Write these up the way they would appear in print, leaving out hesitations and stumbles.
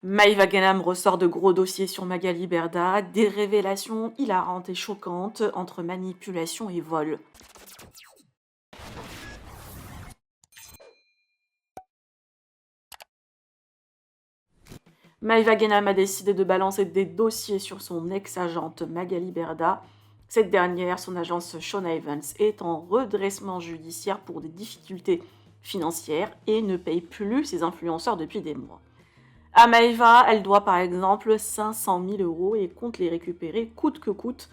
Maïva Ganam ressort de gros dossiers sur Magali Berda, des révélations hilarantes et choquantes entre manipulation et vol. Maïva Ganam a décidé de balancer des dossiers sur son ex-agente Magali Berda. Cette dernière, son agence Shauna Evans, est en redressement judiciaire pour des difficultés financières et ne paye plus ses influenceurs depuis des mois. À Maïva, elle doit par exemple 500 000 euros et compte les récupérer coûte que coûte.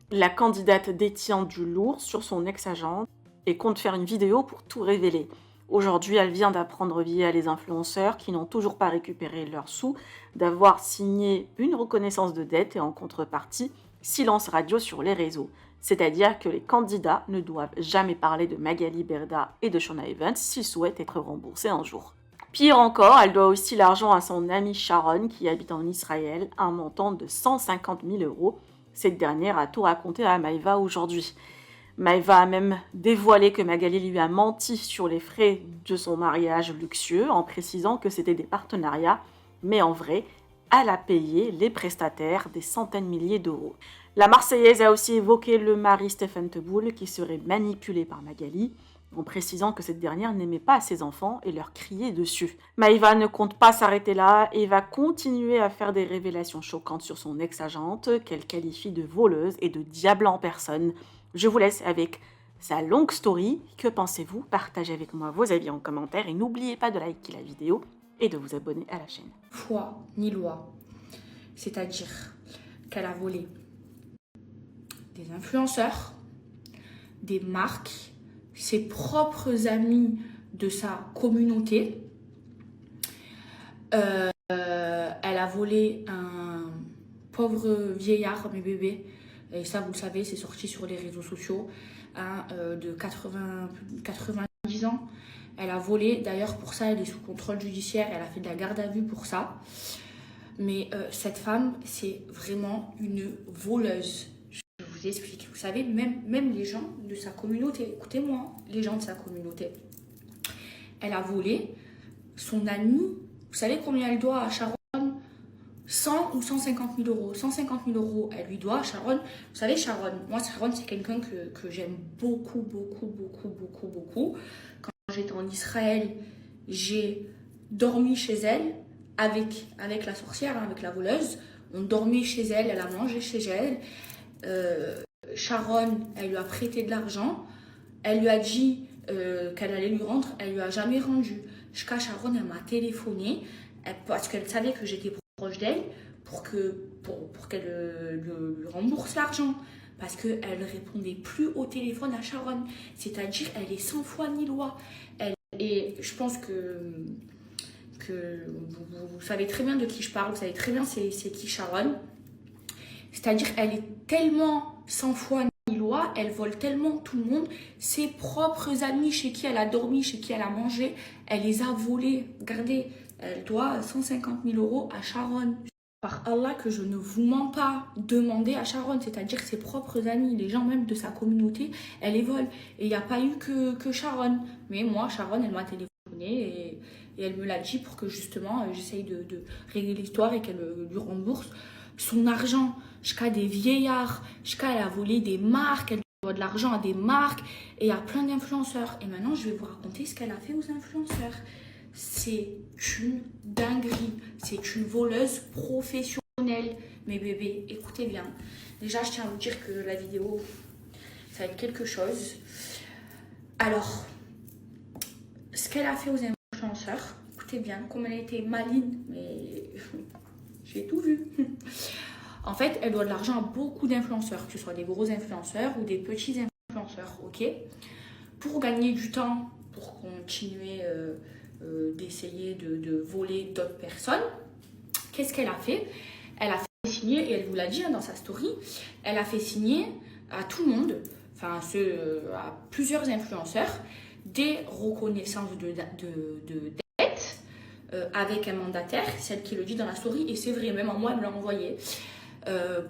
La candidate détient du lourd sur son ex-agent et compte faire une vidéo pour tout révéler. Aujourd'hui, elle vient d'apprendre via les influenceurs qui n'ont toujours pas récupéré leurs sous d'avoir signé une reconnaissance de dette et en contrepartie, silence radio sur les réseaux. C'est-à-dire que les candidats ne doivent jamais parler de Magali Berda et de Shauna Evans s'ils souhaitent être remboursés un jour. Pire encore, elle doit aussi l'argent à son amie Sharon qui habite en Israël, un montant de 150 000 euros. Cette dernière a tout raconté à Maïva aujourd'hui. Maïva a même dévoilé que Magali lui a menti sur les frais de son mariage luxueux en précisant que c'était des partenariats, mais en vrai, elle a payé les prestataires des centaines de milliers d'euros. La Marseillaise a aussi évoqué le mari Stéphane Teboul qui serait manipulé par Magali, en précisant que cette dernière n'aimait pas ses enfants et leur criait dessus. Maïva ne compte pas s'arrêter là et va continuer à faire des révélations choquantes sur son ex-agente, qu'elle qualifie de voleuse et de diable en personne. Je vous laisse avec sa longue story. Que pensez-vous? Partagez avec moi vos avis en commentaire et n'oubliez pas de liker la vidéo et de vous abonner à la chaîne. Foi ni loi, c'est-à-dire qu'elle a volé des influenceurs, des marques, ses propres amis de sa communauté. Elle a volé un pauvre vieillard, mes bébés, et ça vous le savez, c'est sorti sur les réseaux sociaux, de 90 ans. Elle a volé, d'ailleurs pour ça elle est sous contrôle judiciaire, elle a fait de la garde à vue pour ça. Mais cette femme, c'est vraiment une voleuse. Je vous explique. Vous savez, même les gens de sa communauté, écoutez-moi, les gens de sa communauté, elle a volé son amie. Vous savez combien elle doit à Sharon? 100 ou 150 000 euros. 150 000 euros, elle lui doit à Sharon. Vous savez, Sharon, moi, Sharon, c'est quelqu'un que j'aime beaucoup. Quand j'étais en Israël, j'ai dormi chez elle avec la sorcière, avec la voleuse. On dormait chez elle, elle a mangé chez elle. Sharon, elle lui a prêté de l'argent. Elle lui a dit qu'elle allait lui rendre. Elle lui a jamais rendu. Jusqu'à Sharon, elle m'a téléphoné parce qu'elle savait que j'étais proche d'elle pour qu'elle lui rembourse l'argent. Parce qu'elle ne répondait plus au téléphone à Sharon. C'est-à-dire, elle est sans foi ni loi. Et je pense que vous savez très bien de qui je parle, vous savez très bien c'est qui Sharon. C'est-à-dire, elle est tellement sans foi ni loi, elle vole tellement tout le monde, ses propres amis chez qui elle a dormi, chez qui elle a mangé, elle les a volés. Regardez, elle doit 150 000 euros à Sharon. Par Allah que je ne vous mens pas, demandez à Sharon, c'est-à-dire ses propres amis, les gens même de sa communauté, elle les vole. Et il n'y a pas eu que Sharon. Mais moi, Sharon, elle m'a téléphoné et elle me l'a dit pour que justement j'essaye de régler l'histoire et qu'elle lui rembourse son argent. Jusqu'à des vieillards, jusqu'à elle a volé des marques, elle doit de l'argent à des marques et il y a plein d'influenceurs. Et maintenant, je vais vous raconter ce qu'elle a fait aux influenceurs. C'est une dinguerie, c'est une voleuse professionnelle. Mes bébés, écoutez bien. Déjà, je tiens à vous dire que la vidéo, ça va être quelque chose. Alors, ce qu'elle a fait aux influenceurs, écoutez bien, comme elle a été maligne, mais j'ai tout vu. En fait, elle doit de l'argent à beaucoup d'influenceurs, que ce soit des gros influenceurs ou des petits influenceurs, ok? Pour gagner du temps, pour continuer d'essayer de voler d'autres personnes, qu'est-ce qu'elle a fait? Elle a fait signer, et elle vous l'a dit dans sa story, elle a fait signer à tout le monde, enfin à plusieurs influenceurs, des reconnaissances de dette avec un mandataire, celle qui le dit dans la story, et c'est vrai, même à moi, elle me l'a envoyé,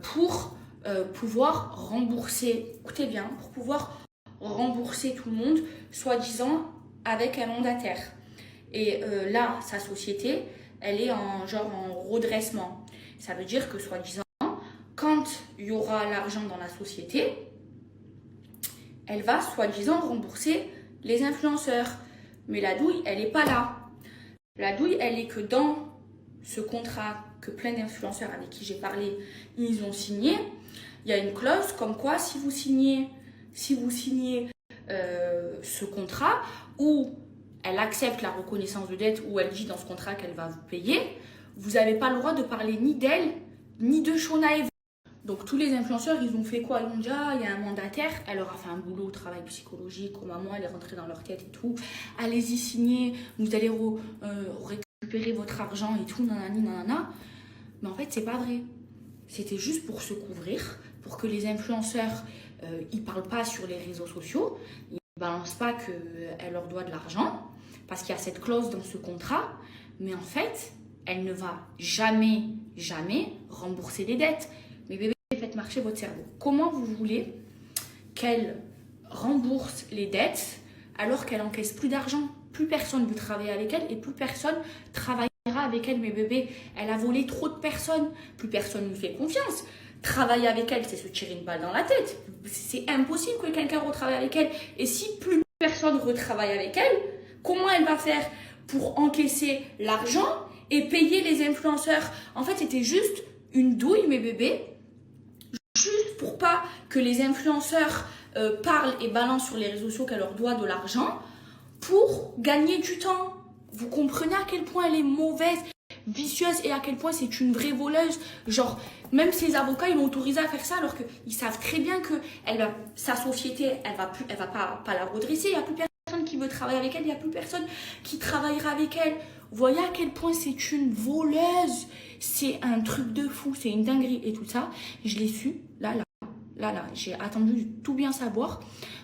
pour pouvoir rembourser, écoutez bien, pour pouvoir rembourser tout le monde, soi-disant avec un mandataire. Et là, sa société, elle est en redressement. Ça veut dire que, soi-disant, quand il y aura l'argent dans la société, elle va, soi-disant, rembourser les influenceurs. Mais la douille, elle n'est pas là. La douille, elle est que dans ce contrat que plein d'influenceurs avec qui j'ai parlé, ils ont signé, il y a une clause comme quoi si vous signez ce contrat où elle accepte la reconnaissance de dette, où elle dit dans ce contrat qu'elle va vous payer, vous n'avez pas le droit de parler ni d'elle, ni de Shona Evans. Donc tous les influenceurs, ils ont fait quoi? Ils ont dit, ah, il y a un mandataire, elle leur a fait un boulot, travail psychologique, au moment elle est rentrée dans leur tête et tout. Allez-y, signez, vous allez récupérer votre argent et tout, nanani, nanana. Mais en fait, c'est pas vrai. C'était juste pour se couvrir, pour que les influenceurs, ils parlent pas sur les réseaux sociaux, ils ne balancent pas qu'elle leur doit de l'argent, parce qu'il y a cette clause dans ce contrat, mais en fait, elle ne va jamais, jamais rembourser les dettes. Mais bébé, faites marcher votre cerveau. Comment vous voulez qu'elle rembourse les dettes alors qu'elle encaisse plus d'argent? Plus personne ne veut travailler avec elle et plus personne travaillera avec elle. Mais bébé, elle a volé trop de personnes. Plus personne ne lui fait confiance. Travailler avec elle, c'est se tirer une balle dans la tête. C'est impossible que quelqu'un retravaille avec elle. Et si plus personne retravaille avec elle, comment elle va faire pour encaisser l'argent et payer les influenceurs? En fait, c'était juste une douille, mes bébés, juste pour pas que les influenceurs parlent et balancent sur les réseaux sociaux qu'elle leur doit de l'argent pour gagner du temps. Vous comprenez à quel point elle est mauvaise, vicieuse et à quel point c'est une vraie voleuse. Genre, même ses avocats, ils l'ont autorisée à faire ça alors qu'ils savent très bien que sa société, elle va pas la redresser. Il n'y a plus personne qui veut travailler avec elle, il n'y a plus personne qui travaillera avec elle. Vous voyez à quel point c'est une voleuse. C'est un truc de fou, c'est une dinguerie et tout ça. Je l'ai su, là. J'ai attendu de tout bien savoir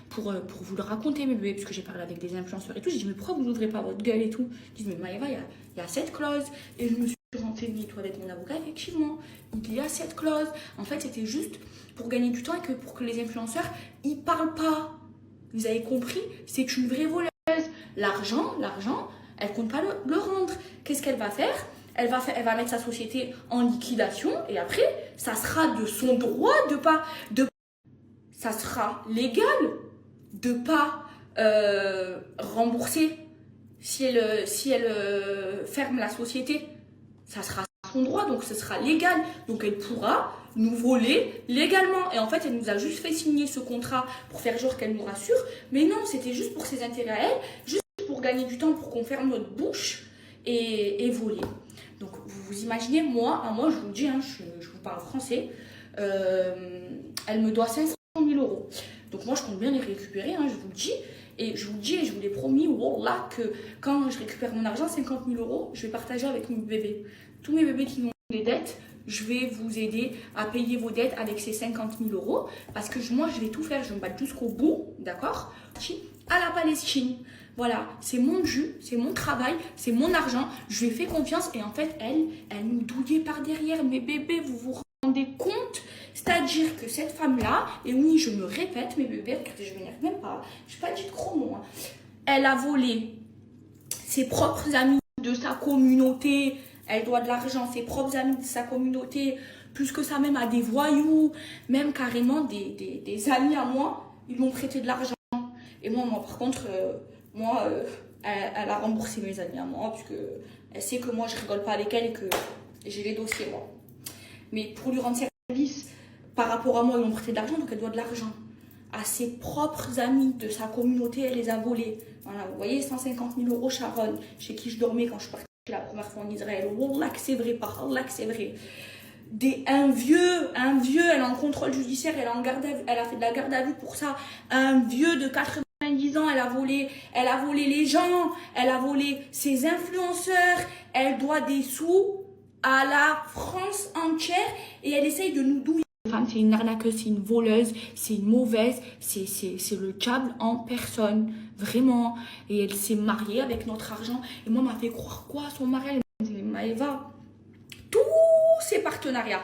pour vous le raconter, mes bébés, parce que j'ai parlé avec des influenceurs et tout. J'ai dit, mais pourquoi vous n'ouvrez pas votre gueule et tout? Ils disent, mais Maëva, il y a cette clause. Et je me suis renseignée, toi, avec mon avocat, effectivement. Il y a cette clause. En fait, c'était juste pour gagner du temps et que pour que les influenceurs, ils parlent pas. Vous avez compris? C'est une vraie voleuse. L'argent, elle compte pas le rendre. Qu'est-ce qu'elle va faire? Elle va mettre sa société en liquidation et après, ça sera de son droit ça sera légal de pas rembourser si elle ferme la société. Ça sera son droit, donc ce sera légal. Donc elle pourra nous voler légalement. Et en fait, elle nous a juste fait signer ce contrat pour faire genre qu'elle nous rassure. Mais non, c'était juste pour ses intérêts à elle, juste pour gagner du temps, pour qu'on ferme notre bouche et voler. Donc vous imaginez, moi je vous le dis, hein, je vous parle français, elle me doit 500 000 euros. Donc moi je compte bien les récupérer, hein, je vous le dis. Et je vous vous l'ai promis, wallah, que quand je récupère mon argent, 50 000 euros, je vais partager avec mes bébés. Tous mes bébés qui ont des dettes, je vais vous aider à payer vos dettes avec ces 50 000 euros. Parce que moi je vais tout faire, je vais me battre jusqu'au bout, d'accord? À la Palestine. Voilà, c'est mon jus, c'est mon travail, c'est mon argent. Je lui ai fait confiance et en fait, elle nous douillait par derrière. Mes bébés, vous vous rendez compte? C'est-à-dire que cette femme-là, et oui, je me répète, mes bébés, regardez, je ne m'énerve même pas. Je n'ai pas dit de gros mots. Hein. Elle a volé ses propres amis de sa communauté. Elle doit de l'argent, ses propres amis de sa communauté. Plus que ça, même à des voyous. Même carrément des amis à moi, ils m'ont prêté de l'argent. Et moi par contre... elle a remboursé mes amis à moi, puisque elle sait que moi je rigole pas avec elle et que j'ai les dossiers moi. Mais pour lui rendre service, par rapport à moi, ils m'ont prêté de l'argent, donc elle doit de l'argent. À ses propres amis de sa communauté, elle les a volés. Voilà, vous voyez, 150 000 euros Sharon, chez qui je dormais quand je suis partie la première fois en Israël. Wallah que c'est vrai, par Allah que c'est vrai. Un vieux, elle est en contrôle judiciaire, elle a fait de la garde à vue pour ça. Un vieux de 90 ans, elle a volé les gens, elle a volé ses influenceurs, elle doit des sous à la France entière et elle essaye de nous douiller. C'est une arnaqueuse, c'est une voleuse, c'est une mauvaise, c'est le diable en personne, vraiment. Et elle s'est mariée avec notre argent et moi, m'a fait croire quoi à son mari? Elle m'a dit, Maëva, tous ces partenariats,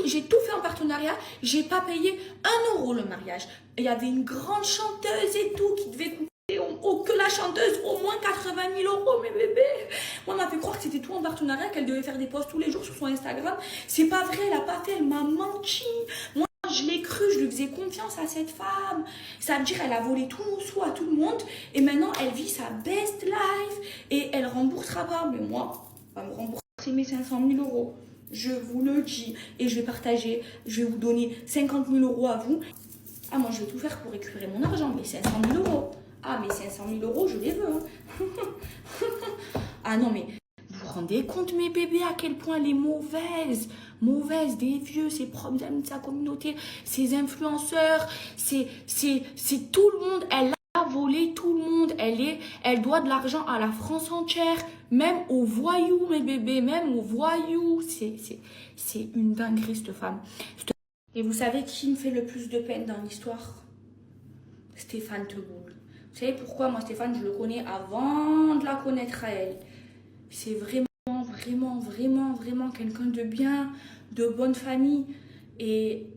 j'ai tout fait en partenariat, j'ai pas payé 1 euro le mariage. Il y avait une grande chanteuse et tout qui devait coûter au Oh, que la chanteuse, au moins 80 000 euros, mes bébés. Moi, on m'a fait croire que c'était tout en partenariat, qu'elle devait faire des posts tous les jours sur son Instagram. C'est pas vrai, elle a pas fait, elle m'a menti. Moi, je l'ai cru, je lui faisais confiance à cette femme. Ça veut dire qu'elle a volé tous nos sous à tout le monde. Et maintenant, elle vit sa best life. Et elle remboursera pas. Mais moi, elle va me rembourser mes 500 000 euros. Je vous le dis. Et je vais partager. Je vais vous donner 50 000 euros à vous. Ah, moi, je vais tout faire pour récupérer mon argent. Mais 500 000 euros. Ah, mais 500 000 euros, je les veux. Hein. Ah non, mais vous vous rendez compte, mes bébés, à quel point elle est mauvaise. Mauvaise, des vieux, ses propres amis de sa communauté, ses influenceurs, c'est tout le monde. Elle a volé tout le monde. Elle doit de l'argent à la France entière, même aux voyous, mes bébés, même aux voyous. C'est une dinguerie, cette femme. Et vous savez qui me fait le plus de peine dans l'histoire? Stéphane Teboul. Vous savez pourquoi? Moi, Stéphane, je le connais avant de la connaître à elle. C'est vraiment quelqu'un de bien, de bonne famille. Et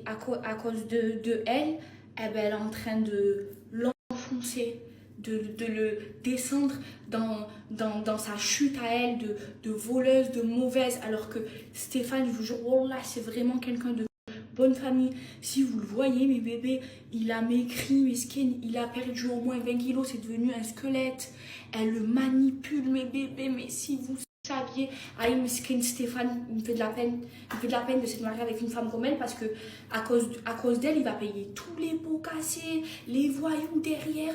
à cause de elle, eh ben, elle est en train de l'enfoncer, de le descendre dans sa chute à elle, de voleuse, de mauvaise. Alors que Stéphane, je vous jure, oh là, c'est vraiment quelqu'un de bonne famille. Si vous le voyez, mes bébés, il a maigri, mesquin, il a perdu au moins 20 kilos, c'est devenu un squelette. Elle le manipule, mes bébés, mais si vous saviez, aïe, mesquin, Stéphane, il me fait de la peine. Il me fait de la peine de se marier avec une femme comme elle parce que à cause d'elle, il va payer tous les pots cassés, les voyous derrière.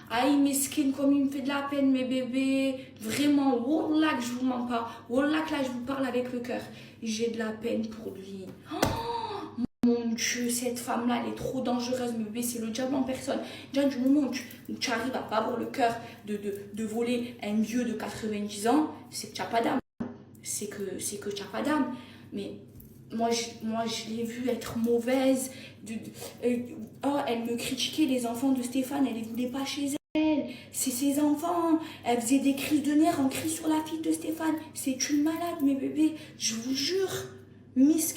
Aïe, mesquin, comme il me fait de la peine, mes bébés. Vraiment, wallah que je vous mens pas. Wallah que là, je vous parle avec le cœur. J'ai de la peine pour lui. Oh, mon Dieu, cette femme-là, elle est trop dangereuse, mes bébés. C'est le diable en personne. Déjà, du moment où tu arrives à pas avoir le cœur de voler un vieux de 90 ans, c'est que tu n'as pas d'âme. C'est que tu n'as pas d'âme. Mais moi, je l'ai vue être mauvaise. Elle me critiquait les enfants de Stéphane. Elle ne les voulait pas chez elle. C'est ses enfants. Elle faisait des crises de nerfs en crie sur la fille de Stéphane. C'est une malade, mes bébés. Je vous jure. Miss